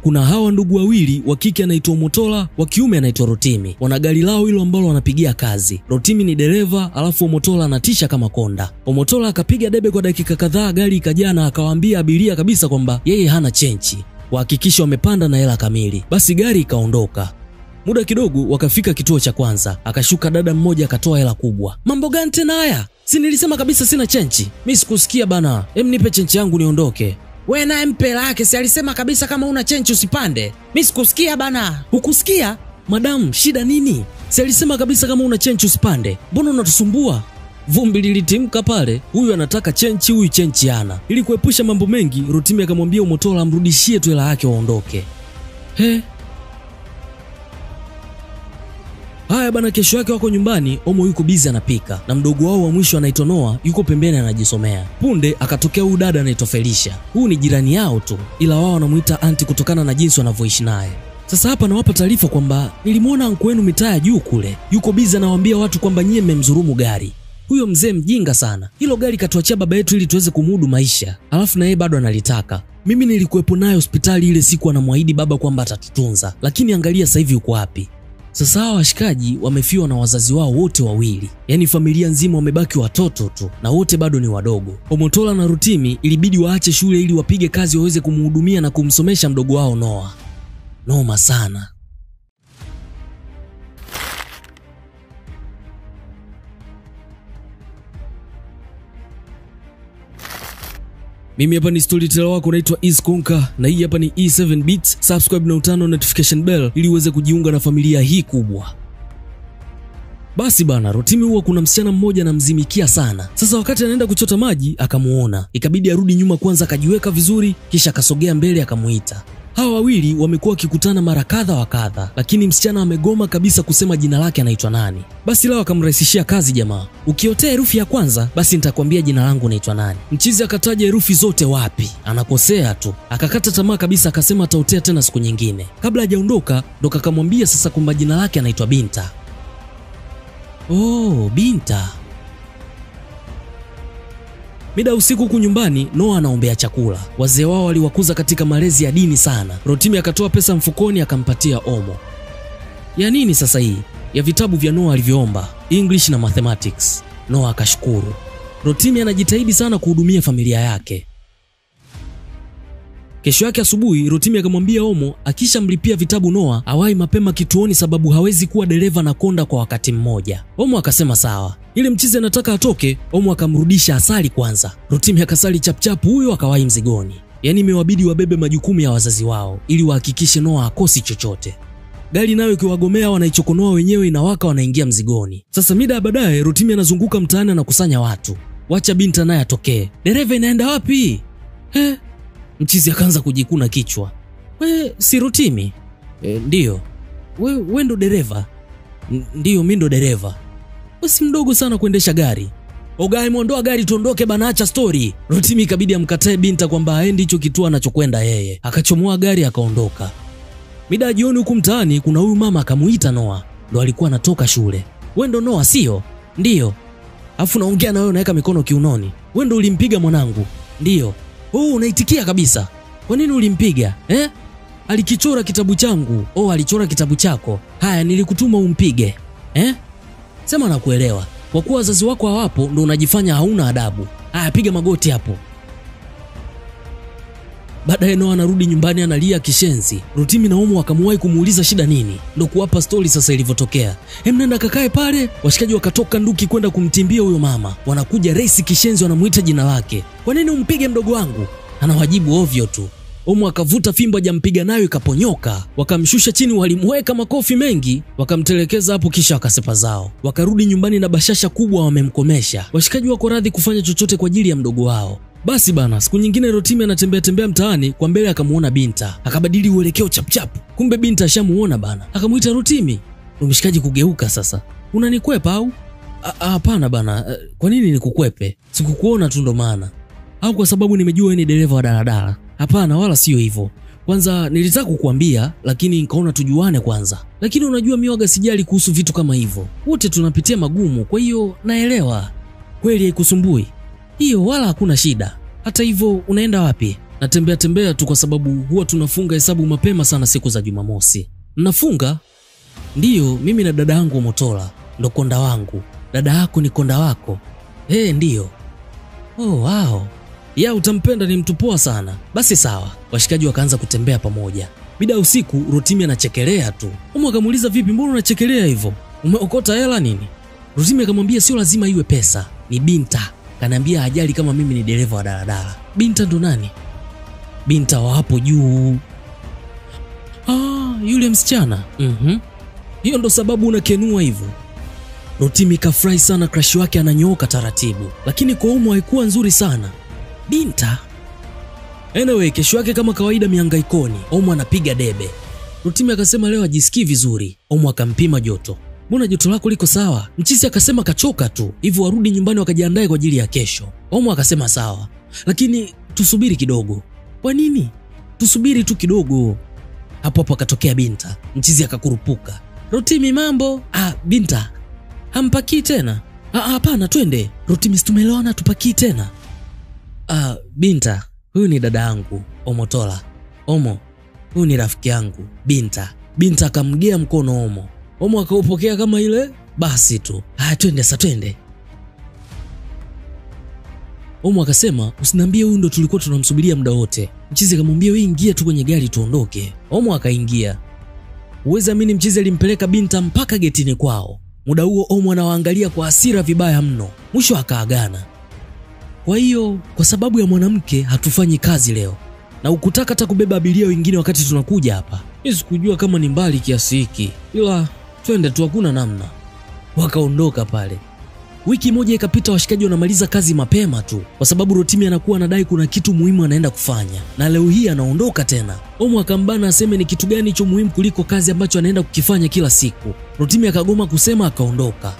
kuna hawa ndugu wawili, wa kike anaitwa Omotola, wa kiume anaitwa Rotimi. Wana gari lao hilo ambalo wanapigia kazi. Rotimi ni dereva, alafu Omotola anatisha kama konda. Omotola akapiga debe kwa dakika kadhaa, gari ikajaa na akawaambia abiria kabisa kwamba yeye hana chenchi, wahakikisha wamepanda na hela kamili. Basi gari ikaondoka. Muda kidogo wakafika kituo cha kwanza. Akashuka dada mmoja akatoa hela kubwa. Mambo gani tena haya? Si nilisema kabisa sina chenchi. Mimi sikusikia bana. Nipe chenchi yangu niondoke. Wewe naye mpe lake, si alisema kabisa kama una chenchi usipande. Mimi sikusikia bana. Hukusikia? Madam, shida nini? Si alisema kabisa kama una chenchi usipande. Mbona unatusumbua? Vumbi lilitimka pale. Huyu anataka chenchi, huyu chenchi hana. Ili kuepusha mambo mengi, Rotimi akamwambia Omotola amrudishie tu hela yake waondoke. Haya bana, kesho yake wako nyumbani. Omo yuko busy anapika na mdogo wao wa mwisho anaitwa Noah yuko pembeni anajisomea. Punde akatokea huyu dada anaitwa Felicia. Huyu ni jirani yao tu, ila wao wanamuita aunti kutokana na jinsi wanavyoishi naye. Sasa hapa nawapa taarifa kwamba nilimuona anko wenu mitaa ya juu kule. Yuko busy anawaambia watu kwamba nyie mmemdhulumu gari. Huyo mzee mjinga sana. Hilo gari katuachia baba yetu ili tuweze kumudu maisha. Alafu na yeye bado analitaka. Mimi nilikuwepo naye hospitali ile siku, anamwahidi baba kwamba atatutunza. Lakini angalia sasa hivi yuko wapi? Sasa hawa washikaji wamefiwa na wazazi wao wote wawili. Yaani familia nzima wamebaki watoto tu na wote bado ni wadogo. Omotola na Rotimi ilibidi waache shule ili wapige kazi waweze kumhudumia na kumsomesha mdogo wao Noah. Noma sana. Mimi hapa ni storyteller wako naitwa Iskonka na hii hapa ni E7 Beats. Subscribe na utano notification bell ili uweze kujiunga na familia hii kubwa. Basi bana, Rotimi huwa kuna msichana mmoja anamzimikia sana. Sasa wakati anaenda kuchota maji akamuona. Ikabidi arudi nyuma kwanza akajiweka vizuri, kisha akasogea mbele akamuita. Hawa wawili wamekuwa wakikutana mara kadha wa kadha, lakini msichana amegoma kabisa kusema jina lake anaitwa nani. Basi leo akamrahisishia kazi jamaa. Ukiotea herufi ya kwanza basi nitakwambia jina langu naitwa nani. Mchizi akataja herufi zote wapi, anakosea tu. Akakata tamaa kabisa akasema ataotea tena siku nyingine. Kabla hajaondoka ndo akamwambia sasa kwamba jina lake anaitwa Binta. Oh, Binta. Mida usiku huku nyumbani, Noah anaombea chakula. Wazee wao waliwakuza katika malezi ya dini sana. Rotimi akatoa pesa mfukoni akampatia Omo. Ya nini sasa hii? Ya vitabu vya Noah alivyoomba, English na Mathematics. Noah akashukuru. Rotimi anajitahidi sana kuhudumia familia yake. Kesho yake asubuhi, Rotimi akamwambia Omo akishamlipia vitabu Noah awai mapema kituoni sababu hawezi kuwa dereva na konda kwa wakati mmoja. Omo akasema sawa. Ile mchizi anataka atoke, Omo akamrudisha asali kwanza. Rotimi akasali chapchapu huyo akawai mzigoni. Yaani imewabidi wabebe majukumu ya wazazi wao ili wahakikishe Noah akosi chochote. Gari nayo ikiwagomea wanaichokonoa wenyewe, inawaka wanaingia mzigoni. Sasa mida baadaye Rotimi anazunguka mtaani anakusanya watu. Wacha Binta naye atokee. Dereva inaenda wapi? Mchizi akaanza kujikuna kichwa. Si Rotimi? Ndio. We ndo dereva? Ndio mimi ndo dereva. Si mdogo sana kuendesha gari. Ogai muondoa gari tuondoke bana, acha story. Rotimi ikabidi amkatae Binta kwamba aendi hicho kituo anachokwenda yeye. Akachomoa gari akaondoka. Mida jioni huku mtaani kuna huyu mama akamuita Noah. Ndo alikuwa anatoka shule. We ndo Noah sio? Ndio. Afu naongea na wewe unaweka mikono kiunoni. We ndo ulimpiga mwanangu? Ndio. Unaitikia kabisa. Kwa nini ulimpiga? Alikichora kitabu changu. Alichora kitabu chako. Haya nilikutuma umpige. Sema nakuelewa. Kwa kuwa wazazi wako hawapo ndo unajifanya hauna adabu. Haya piga magoti hapo. Baadaye Noah anarudi nyumbani analia kishenzi. Rotimi na Omo akamwahi kumuuliza shida nini. Ndo kuwapa story sasa ilivyotokea. Nenda kakae pale. Washikaji wakatoka nduki kwenda kumtimbia huyo mama. Wanakuja race kishenzi wanamuita jina lake. Kwa nini umpige mdogo wangu? Anawajibu ovyo tu. Omo akavuta fimbo jampiga nayo ikaponyoka. Wakamshusha chini, walimweka makofi mengi, wakamtelekeza hapo kisha wakasepa zao. Wakarudi nyumbani na bashasha kubwa wamemkomesha. Washikaji wako radhi kufanya chochote kwa ajili ya mdogo wao. Basi bana, siku nyingine Rotimi anatembea mtaani, kwa mbele akamuona Binta. Akabadili uelekeo chapchap. Kumbe Binta ashamuona bana. Akamuita Rotimi. Mshikaji kugeuka sasa. Unanikwepa au? Hapana bana. Kwa nini nikukwepe? Sikukuona tu ndo maana. Au kwa sababu nimejua wewe ni dereva wa daladala? Hapana, wala sio hivyo. Kwanza nilitaka kukuambia lakini nikaona tujuane kwanza. Lakini unajua mioga sijali kuhusu vitu kama hivyo. Wote tunapitia magumu, kwa hiyo naelewa. Kweli haikusumbui? Hiyo wala hakuna shida. Hata hivyo unaenda wapi? Natembea tembea tu kwa sababu huwa tunafunga hesabu mapema sana siku za Jumamosi. Mnafunga? Ndiyo, mimi na dada yangu Motola ndo konda wangu. Dada yako ni konda wako? Ndiyo. Oh wow. Ya utampenda, ni mtu poa sana. Basi sawa. Washikaji wakaanza kutembea pamoja. Mida usiku Rotimi anachekelea tu. Omo akamuuliza, vipi mbona unachekelea hivyo? Umeokota hela nini? Rotimi akamwambia sio lazima iwe pesa, ni Binta. Kaniambia hajali kama mimi ni dereva wa daladala. Binta ndo nani? Binta wa hapo juu. Yule msichana. Hiyo ndo sababu unakenua hivyo. Rotimi kafurahi sana, crush wake ananyooka taratibu, lakini kwa Omo haikuwa nzuri sana. Binta. Anyway, kesho yake kama kawaida mihangaikoni, Omo anapiga debe. Rotimi akasema leo ajisikii vizuri. Omo akampima joto. Mbona joto lako liko sawa? Mchizi akasema kachoka tu, hivyo warudi nyumbani wakajiandae kwa ajili ya kesho. Omo akasema sawa, lakini tusubiri kidogo. Kwa nini? Tusubiri tu kidogo. Hapo hapo akatokea Binta. Mchizi akakurupuka. Rotimi mambo? Binta. Hampaki tena? Hapana, twende. Rotimi tumeelewana, tupaki tena. Binta, huyu ni dada yangu, Omotola. Omo, huyu ni rafiki yangu, Binta. Binta akamgea mkono Omo. Omo akaupokea kama ile basi tu. Twende sasa, twende. Omo akasema usiniambie huyu ndo tulikuwa tunamsubiria muda wote. Mchizi akamwambia wewe ingia tu kwenye gari tuondoke. Omo akaingia. Uweza amini mchizi alimpeleka Binta mpaka getini kwao. Muda huo Omo anawaangalia kwa hasira vibaya mno. Mwisho akaagana. Kwa hiyo kwa sababu ya mwanamke hatufanyi kazi leo. Na ukutaka hata kubeba abiria wengine wakati tunakuja hapa. Mimi sikujua kama ni mbali kiasi hiki. Ila twende tu, hakuna namna. Wakaondoka pale. Wiki moja ikapita, washikaji wanamaliza kazi mapema tu kwa sababu Rotimi anakuwa anadai kuna kitu muhimu anaenda kufanya. Na leo hii anaondoka tena. Omo akambana aseme ni kitu gani hicho muhimu kuliko kazi ambacho anaenda kukifanya kila siku. Rotimi akagoma kusema, akaondoka.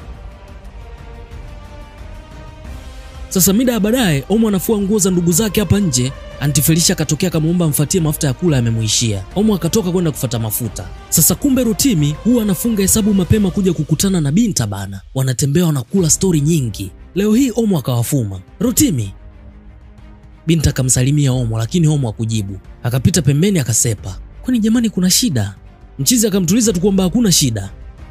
Sasa mida baadaye Omo anafua nguo za ndugu zake hapa nje. Aunti Felicia akatokea akamuomba amfuatie mafuta ya kula, yamemuishia. Omo akatoka kwenda kufuata mafuta. Sasa kumbe Rotimi huwa anafunga hesabu mapema kuja kukutana na Binta bana. Wanatembea wanakula story nyingi. Leo hii Omo akawafuma. Rotimi. Binta akamsalimia Omo lakini Omo hakujibu. Akapita pembeni akasepa. Kwani jamani kuna shida? Mchizi akamtuliza tu kwamba hakuna shida.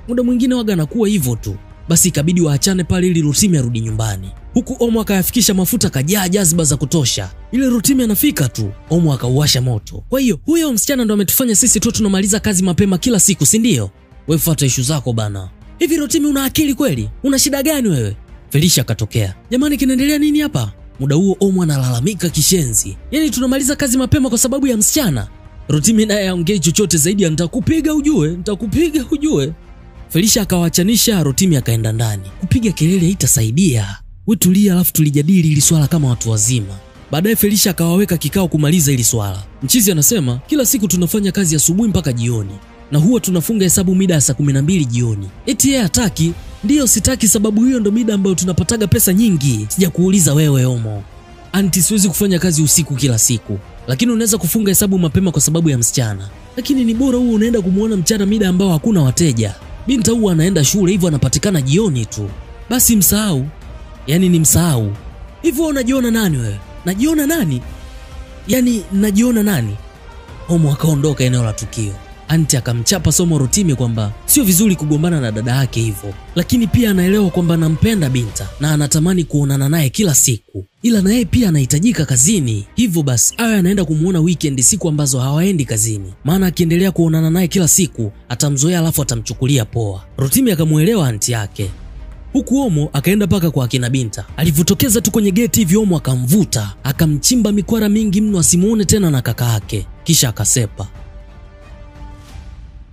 Muda mwingine waga anakuwa hivyo tu. Basi ikabidi waachane pale ili Rotimi arudi nyumbani. Huku Omo akayafikisha mafuta kajaa jazba za kutosha. Ile Rotimi anafika tu, Omo akauwasha moto. Kwa hiyo huyo msichana ndo ametufanya sisi tu tunamaliza kazi mapema kila siku, si ndio? Wewe fuata issue zako bana. Hivi Rotimi una akili kweli? Una shida gani wewe? Felicia akatokea. Jamani kinaendelea nini hapa? Muda huo Omo analalamika kishenzi. Yaani tunamaliza kazi mapema kwa sababu ya msichana. Rotimi naye aongee chochote zaidi, nitakupiga ujue. Felicia akawaachanisha, Rotimi akaenda ndani. Kupiga kelele haitasaidia. Wewe tulia alafu tulijadili hili swala kama watu wazima. Baadaye Felicia akawaweka kikao kumaliza hili swala. Mchizi anasema kila siku tunafanya kazi asubuhi mpaka jioni. Na huwa tunafunga hesabu mida ya saa 12 jioni. Eti yeye hataki? Ndiyo sitaki, sababu hiyo ndo mida ambayo tunapataga pesa nyingi. Sijakuuliza wewe Omo. Aunti, siwezi kufanya kazi usiku kila siku. Lakini unaweza kufunga hesabu mapema kwa sababu ya msichana. Lakini ni bora huo unaenda kumuona mchana mida ambao hakuna wateja. Binta huwa anaenda shule hivyo anapatikana jioni tu. Basi msahau. Yaani ni msahau. Hivyo unajiona nani wewe? Najiona nani? Yaani najiona nani? Omo akaondoka eneo la tukio. Aunti akamchapa somo Rotimi kwamba sio vizuri kugombana na dada yake hivyo. Lakini pia anaelewa kwamba anampenda Binta na anatamani kuonana naye kila siku. Ila na yeye pia anahitajika kazini. Hivyo basi awe anaenda kumuona weekend siku ambazo hawaendi kazini. Maana akiendelea kuonana naye kila siku atamzoea alafu atamchukulia poa. Rotimi akamuelewa aunti yake. Huku Omo akaenda paka kwa akina Binta. Alivutokeza tu kwenye geti hivi Omo akamvuta, akamchimba mikwara mingi mno asimuone tena na kaka yake. Kisha akasepa.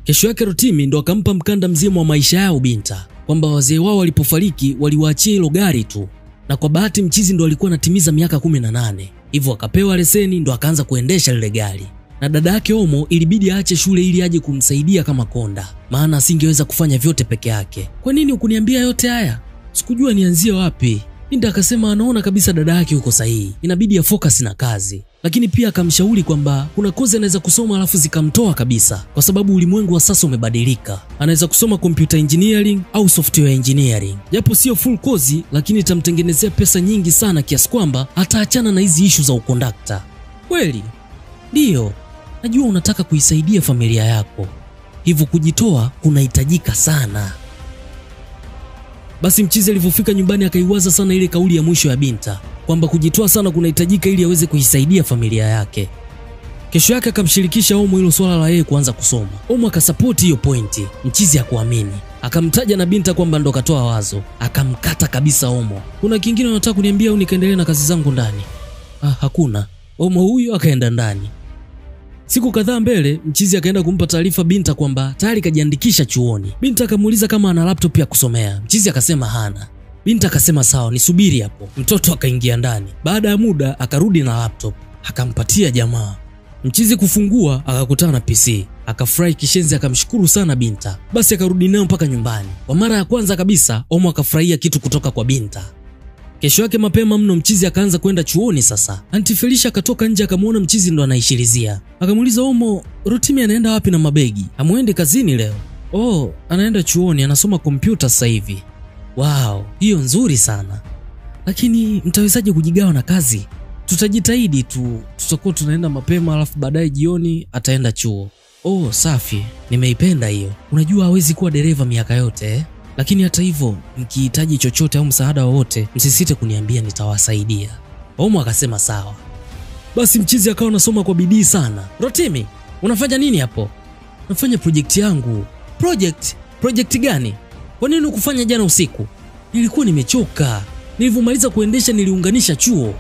Kesho yake Rotimi ndo akampa mkanda mzima wa maisha yao Binta, kwamba wazee wao walipofariki waliwaachia hilo gari tu. Na kwa bahati mchizi ndo alikuwa anatimiza miaka 18. Hivyo akapewa leseni ndo akaanza kuendesha lile gari. Na dada yake Omo ilibidi aache shule ili aje kumsaidia kama konda, maana asingeweza kufanya vyote peke yake. Kwa nini ukuniambia yote haya? Sikujua nianzie wapi. Binta akasema anaona kabisa dada yake yuko sahihi, inabidi ya focus na kazi. Lakini pia akamshauri kwamba kuna kozi anaweza kusoma alafu zikamtoa kabisa, kwa sababu ulimwengu wa sasa umebadilika. Anaweza kusoma computer engineering au software engineering. Japo sio full kozi, lakini itamtengenezea pesa nyingi sana kiasi kwamba ataachana na hizi issue za ukondakta. Kweli? Ndiyo, najua unataka kuisaidia familia yako, hivyo kujitoa kunahitajika sana. Basi mchizi alivyofika nyumbani akaiwaza sana ile kauli ya mwisho ya Binta kwamba kujitoa sana kunahitajika ili aweze kuisaidia familia yake. Kesho yake akamshirikisha Omo hilo swala la yeye kuanza kusoma. Omo akasapoti hiyo pointi, mchizi hakuamini. Akamtaja na Binta kwamba ndo katoa wazo, akamkata kabisa Omo. Kuna kingine unataka kuniambia au nikaendelee na kazi zangu ndani? Hakuna. Omo huyo akaenda ndani. Siku kadhaa mbele, mchizi akaenda kumpa taarifa Binta kwamba tayari kajiandikisha chuoni. Binta akamuuliza kama ana laptop ya kusomea. Mchizi akasema hana. Binta akasema sawa, nisubiri hapo. Mtoto akaingia ndani. Baada ya muda akarudi na laptop, akampatia jamaa. Mchizi kufungua akakutana na PC. Akafurahi kishenzi, akamshukuru sana Binta. Basi akarudi nayo mpaka nyumbani. Kwa mara ya kwanza kabisa Omo akafurahia kitu kutoka kwa Binta. Kesho yake mapema mno mchizi akaanza kwenda chuoni sasa. Aunti Felicia akatoka nje akamuona mchizi ndo anaishilizia. Akamuuliza Omo, Rotimi anaenda wapi na mabegi? Hamuendi kazini leo? Anaenda chuoni, anasoma kompyuta sasa hivi. Wow, hiyo nzuri sana. Lakini mtawezaje kujigawa na kazi? Tutajitahidi tu, tutakuwa tunaenda mapema alafu baadaye jioni ataenda chuo. Safi, nimeipenda hiyo. Unajua hawezi kuwa dereva miaka yote Lakini hata hivyo mkihitaji chochote au msaada wowote msisite kuniambia, nitawasaidia. Omo akasema sawa. Basi mchizi akawa anasoma kwa bidii sana. Rotimi, unafanya nini hapo? Nafanya project yangu. Project gani? Kwa nini ukufanya jana usiku? Nilikuwa nimechoka. Nilivyomaliza kuendesha niliunganisha chuo.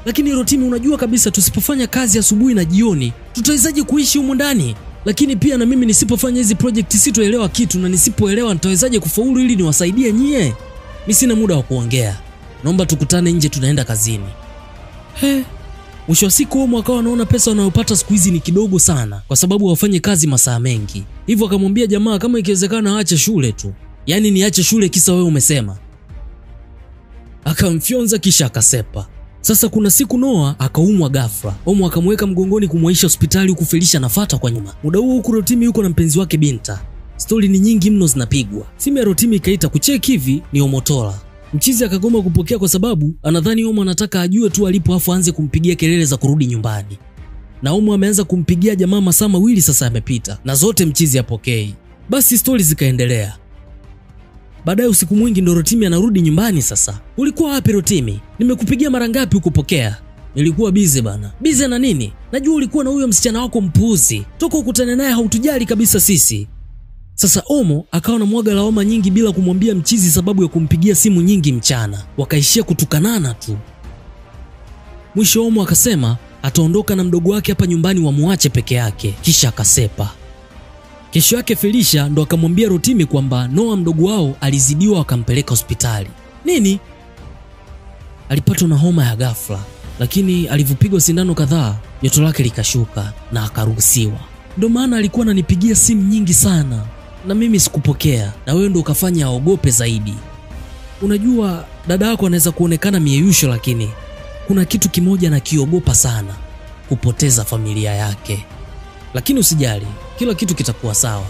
Lakini Rotimi, unajua kabisa tusipofanya kazi asubuhi na jioni tutawezaje kuishi humu ndani? Lakini pia na mimi nisipofanya hizi project sitoelewa kitu, na nisipoelewa nitawezaje kufaulu ili niwasaidie nyie? Mimi sina muda wa kuongea. Naomba tukutane nje, tunaenda kazini. Mwisho wa siku Omo akawa anaona pesa wanayopata siku hizi ni kidogo sana kwa sababu wafanye kazi masaa mengi. Hivyo akamwambia jamaa kama ikiwezekana aache shule tu. Yaani niache shule kisa wewe umesema. Akamfyonza kisha akasepa. Sasa kuna siku Noah akaumwa ghafla. Omo akamweka mgongoni kumwaisha hospitali huku Felicia anafuata kwa nyuma. Muda huo huku Rotimi yuko na mpenzi wake Binta. Stori ni nyingi mno zinapigwa. Simu ya Rotimi ikaita kucheki hivi ni Omotola. Mchizi akagoma kupokea kwa sababu anadhani Omo anataka ajue tu alipo afu aanze kumpigia kelele za kurudi nyumbani. Na Omo ameanza kumpigia jamaa masaa mawili sasa yamepita na zote mchizi hapokei. Basi stori zikaendelea. Baadaye usiku mwingi ndo Rotimi anarudi nyumbani sasa. Ulikuwa wapi Rotimi? Nimekupigia mara ngapi ukupokea? Nilikuwa busy bana. Busy na nini? Najua ulikuwa na huyo msichana wako mpuuzi. Toka ukutane naye hautujali kabisa sisi. Sasa Omo akawa na mwaga lawama nyingi bila kumwambia mchizi sababu ya kumpigia simu nyingi mchana. Wakaishia kutukanana tu. Mwisho Omo akasema ataondoka na mdogo wake hapa nyumbani wamuache peke yake, kisha akasepa. Kesho yake Felicia ndo akamwambia Rotimi kwamba Noah mdogo wao alizidiwa akampeleka hospitali. Nini? Alipatwa na homa ya ghafla, lakini alivyopigwa sindano kadhaa joto lake likashuka na akaruhusiwa. Ndio maana alikuwa ananipigia simu nyingi sana na mimi sikupokea, na wewe ndo ukafanya aogope zaidi. Unajua dada yako anaweza kuonekana mieyusho, lakini kuna kitu kimoja na kiogopa sana, kupoteza familia yake. Lakini usijali, kila kitu kitakuwa sawa.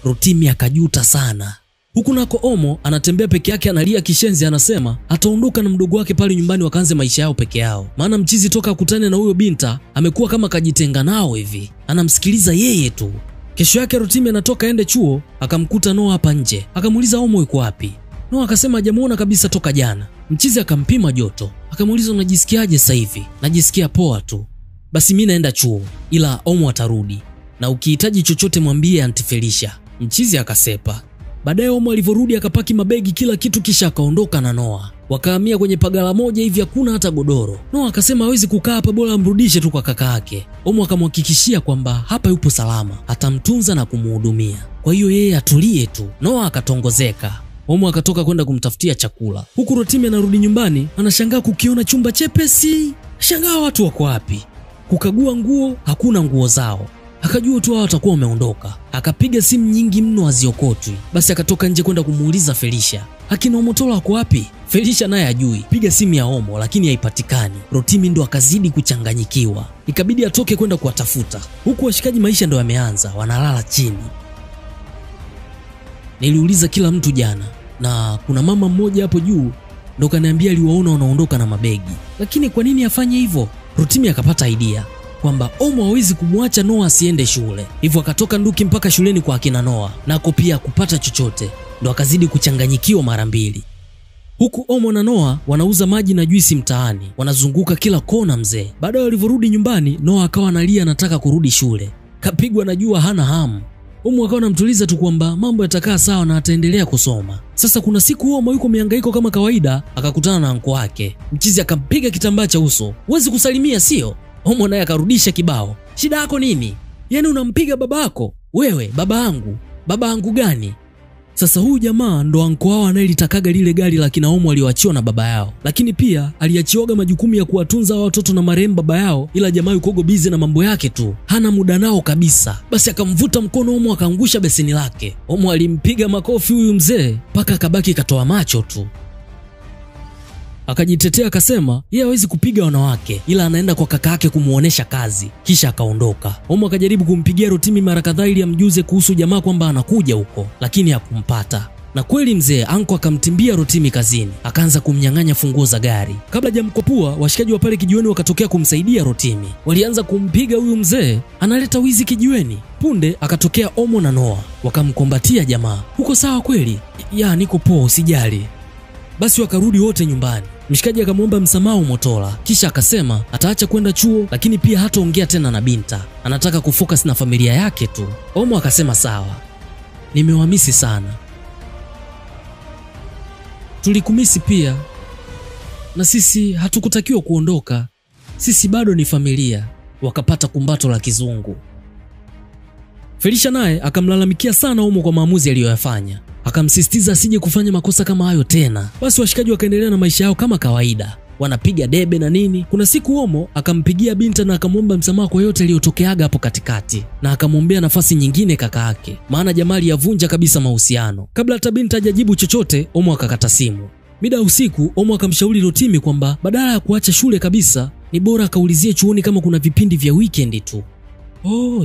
Rotimi akajuta sana. Huku nako Omo anatembea peke yake analia kishenzi, anasema ataondoka na mdogo wake pale nyumbani wakaanze maisha yao peke yao. Maana mchizi toka akutane na huyo Binta amekuwa kama kajitenga nao hivi. Anamsikiliza yeye tu. Kesho yake Rotimi anatoka ende chuo, akamkuta Noah hapa nje. Akamuuliza Omo yuko wapi? Noah akasema hajamuona kabisa toka jana. Mchizi akampima joto. Akamuuliza unajisikiaje sasa hivi? Najisikia poa tu. Basi mimi naenda chuo, ila Omo atarudi. Na ukihitaji chochote mwambie Aunti Felicia. Mchizi akasepa. Baadaye Omo alivyorudi akapaki mabegi kila kitu kisha akaondoka na Noah. Wakahamia kwenye pagala moja hivi hakuna hata godoro. Noah akasema hawezi kukaa hapa, bora amrudishe tu kwa kaka yake. Omo akamhakikishia kwamba hapa yupo salama, atamtunza na kumhudumia. Kwa hiyo yeye atulie tu. Noah akatongozeka. Omo akatoka kwenda kumtafutia chakula. Huku Rotimi anarudi nyumbani, anashangaa kukiona chumba chepesi. Shangaa watu wako wapi? Kukagua nguo, hakuna nguo zao. Akajua tu hao watakuwa wameondoka. Akapiga simu nyingi mno haziokotwi. Basi akatoka nje kwenda kumuuliza Felicia, akina Omotola wako wapi? Felicia naye ajui. Piga simu ya Omo lakini haipatikani. Rotimi ndo akazidi kuchanganyikiwa. Ikabidi atoke kwenda kuwatafuta. Huku washikaji maisha ndo yameanza, wanalala chini. Niliuliza kila mtu jana na kuna mama mmoja hapo juu ndo kaniambia aliwaona wanaondoka na mabegi. Lakini kwa nini afanye hivyo? Rotimi akapata idea. kwamba Omo hawezi kumwacha Noah asiende shule. Hivyo akatoka nduki mpaka shuleni kwa akina Noah, nako pia kupata chochote. Ndo akazidi kuchanganyikiwa mara mbili. Huku Omo na Noah wanauza maji na juisi mtaani, wanazunguka kila kona mzee. Baadaye walivyorudi nyumbani, Noah akawa analia anataka kurudi shule. Kapigwa na jua hana hamu. Omo akawa anamtuliza tu kwamba mambo yatakaa sawa na ataendelea kusoma. Sasa kuna siku Omo yuko mihangaiko kama kawaida, akakutana na anko wake. Mchizi akampiga kitambaa cha uso. "Huwezi kusalimia sio?" Omo naye akarudisha kibao. "Shida yako nini? Yaani unampiga babako? Wewe baba yangu gani?" Sasa huyu jamaa ndo anko wao anayelitakaga lile gari la kina Omo alioachiwa na baba yao. Lakini pia aliachiwaga majukumu ya kuwatunza watoto na marehemu baba yao, ila jamaa yuko busy na mambo yake tu. Hana muda nao kabisa. Basi akamvuta mkono Omo akaangusha beseni lake. Omo alimpiga makofi huyu mzee mpaka akabaki katoa macho tu. Akajitetea akasema yeye hawezi kupiga wanawake, ila anaenda kwa kaka yake kumuonesha kazi, kisha akaondoka. Omo akajaribu kumpigia Rotimi mara kadhaa ili amjuze kuhusu jamaa kwamba anakuja huko, lakini hakumpata. Na kweli mzee anko akamtimbia Rotimi kazini, akaanza kumnyang'anya funguo za gari. Kabla hajamkopua, washikaji wa pale kijiweni wakatokea kumsaidia Rotimi. Walianza kumpiga huyu mzee, analeta wizi kijiweni. Punde akatokea Omo na Noah, wakamkombatia jamaa. "Uko sawa kweli?" "Ya, niko poa, usijali." Basi wakarudi wote nyumbani. Mshikaji akamwomba msamaha Motola, kisha akasema ataacha kwenda chuo, lakini pia hataongea tena na Binta. Anataka kufocus na familia yake tu. Omo akasema sawa. "Nimewamisi sana." "Tulikumisi pia. Na sisi hatukutakiwa kuondoka. Sisi bado ni familia." Wakapata kumbato la kizungu. Felicia naye akamlalamikia sana Omo kwa maamuzi aliyoyafanya. Akamsisitiza asije kufanya makosa kama hayo tena. Basi washikaji wakaendelea na maisha yao kama kawaida. Wanapiga debe na nini. Kuna siku Omo akampigia Binta na akamwomba msamaha kwa yote aliyotokeaga hapo katikati, na akamwombea nafasi nyingine kaka yake, maana jamaa aliyavunja kabisa mahusiano. Kabla hata Binta hajajibu chochote, Omo akakata simu. Mida usiku, Omo akamshauri Rotimi kwamba badala ya kuacha shule kabisa, ni bora akaulizie chuoni kama kuna vipindi vya weekend tu.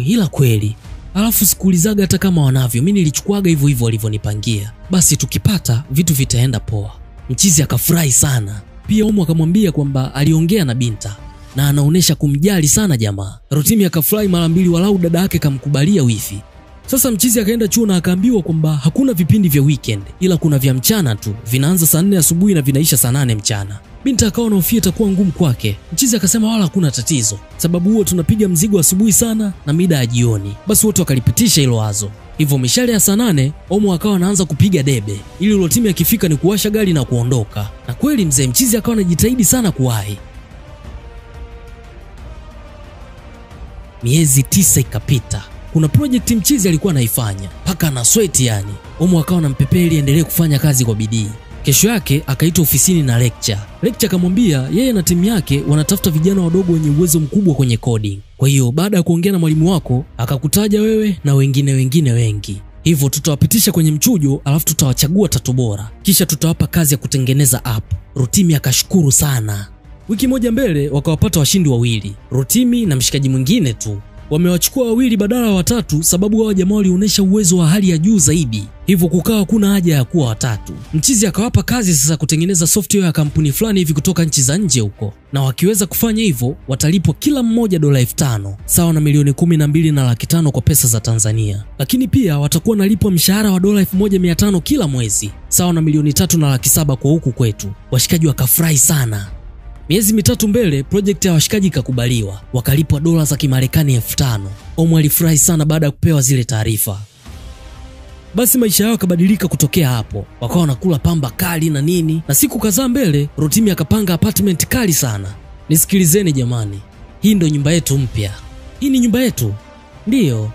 Ila kweli. Alafu sikuulizaga hata kama wanavyo, mimi nilichukuaga hivyo hivyo walivyonipangia. Basi tukipata vitu vitaenda poa. Mchizi akafurahi sana. Pia Omo akamwambia kwamba aliongea na Binta na anaonesha kumjali sana jamaa. Rotimi akafurahi mara mbili, walau dada yake kamkubalia wifi. Sasa mchizi akaenda chuo na akaambiwa kwamba hakuna vipindi vya weekend, ila kuna vya mchana tu, vinaanza saa 4 asubuhi na vinaisha saa 8 mchana. Binta akawa anahofia itakuwa ngumu kwake. Mchizi akasema wala hakuna tatizo, sababu huo tunapiga mzigo asubuhi sana na mida ya jioni. Basi wote wakalipitisha hilo wazo. Hivyo mishale ya saa 8 Omo akawa anaanza kupiga debe ili Rotimi akifika ni kuwasha gari na kuondoka. Na kweli mzee mchizi akawa anajitahidi sana kuwahi. Miezi 9 ikapita. Kuna project mchizi alikuwa anaifanya paka na sweat yani. Omo akawa anampepea ili endelee kufanya kazi kwa bidii. Kesho yake akaitwa ofisini na lecture akamwambia yeye na timu yake wanatafuta vijana wadogo wenye uwezo mkubwa kwenye coding. Kwa hiyo baada ya kuongea na mwalimu wako akakutaja wewe na wengine wengi. Hivyo tutawapitisha kwenye mchujo, alafu tutawachagua 3 bora. Kisha tutawapa kazi ya kutengeneza app. Rotimi akashukuru sana. Wiki moja mbele wakawapata washindi 2, Rotimi na mshikaji mwingine tu. Wamewachukua 2 badala ya 3 sababu hao jamaa walionyesha uwezo wa hali ya juu zaidi. Hivyo kukawa kuna haja ya kuwa 3. Mchizi akawapa kazi sasa kutengeneza software ya kampuni fulani hivi kutoka nchi za nje huko. Na wakiweza kufanya hivyo watalipwa kila mmoja $5,000, sawa na milioni 12.5 kwa pesa za Tanzania. Lakini pia watakuwa nalipwa mshahara wa $1,500 kila mwezi, sawa na milioni 3.7 kwa huku kwetu. Washikaji wakafurahi sana. Miezi 3 mbele project ya washikaji ikakubaliwa, wakalipwa dola za Kimarekani 5,000. Omo alifurahi sana baada ya kupewa zile taarifa. Basi maisha yao yakabadilika kutokea hapo. Wakawa wanakula pamba kali na nini, na siku kadhaa mbele Rotimi akapanga apartment kali sana. Nisikilizeni jamani, hii ndo nyumba yetu mpya. Hii ni nyumba yetu? Ndiyo.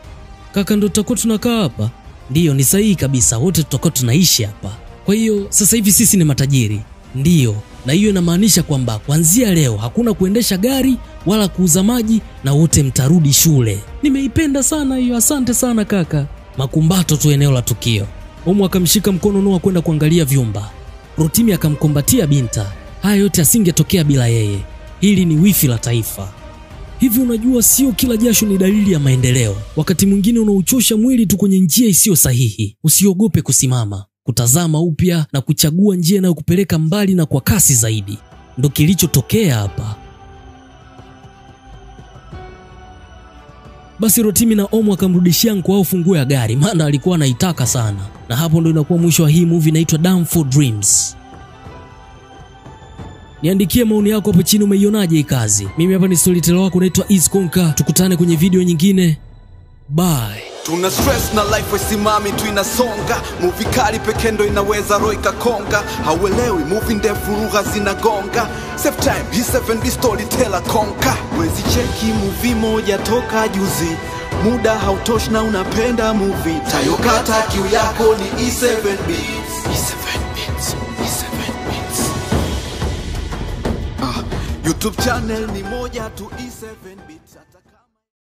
Kaka, ndo tutakuwa tunakaa hapa? Ndiyo, ni sahihi kabisa, wote tutakuwa tunaishi hapa. Kwa hiyo sasa hivi sisi ni matajiri? Ndiyo. Na hiyo inamaanisha kwamba kuanzia leo hakuna kuendesha gari wala kuuza maji na wote mtarudi shule. Nimeipenda sana hiyo, asante sana kaka. Makumbato tu eneo la tukio. Omo akamshika mkono Noah kwenda kuangalia vyumba. Rotimi akamkombatia Binta. Haya yote asingetokea bila yeye. Hili ni wifi la taifa. Hivi unajua sio kila jasho ni dalili ya maendeleo. Wakati mwingine unauchosha mwili tu kwenye njia isiyo sahihi. Usiogope kusimama, kutazama upya na kuchagua njia inayokupeleka mbali na kwa kasi zaidi. Ndo kilichotokea hapa. Basi Rotimi na Omo akamrudishia anko wao funguo ya gari, maana alikuwa anaitaka sana. Na hapo ndo inakuwa mwisho wa hii movie inaitwa Dumb for Dreams. Niandikie maoni yako hapo chini, umeionaje hii kazi? Mimi hapa ni storyteller wako naitwa Iskonka. Tukutane kwenye video nyingine. Bye. Tuna stress na life wesimami tu inasonga. Movie kali pekee ndo inaweza roho ikakonga. Hauelewi movie ndefu lugha zinagonga. Save time, hii 7B storyteller konka. Wezi cheki movie moja toka juzi. Muda hautoshi na unapenda movie. Tayokata kiu yako ni E7B. YouTube channel ni moja tu E7B.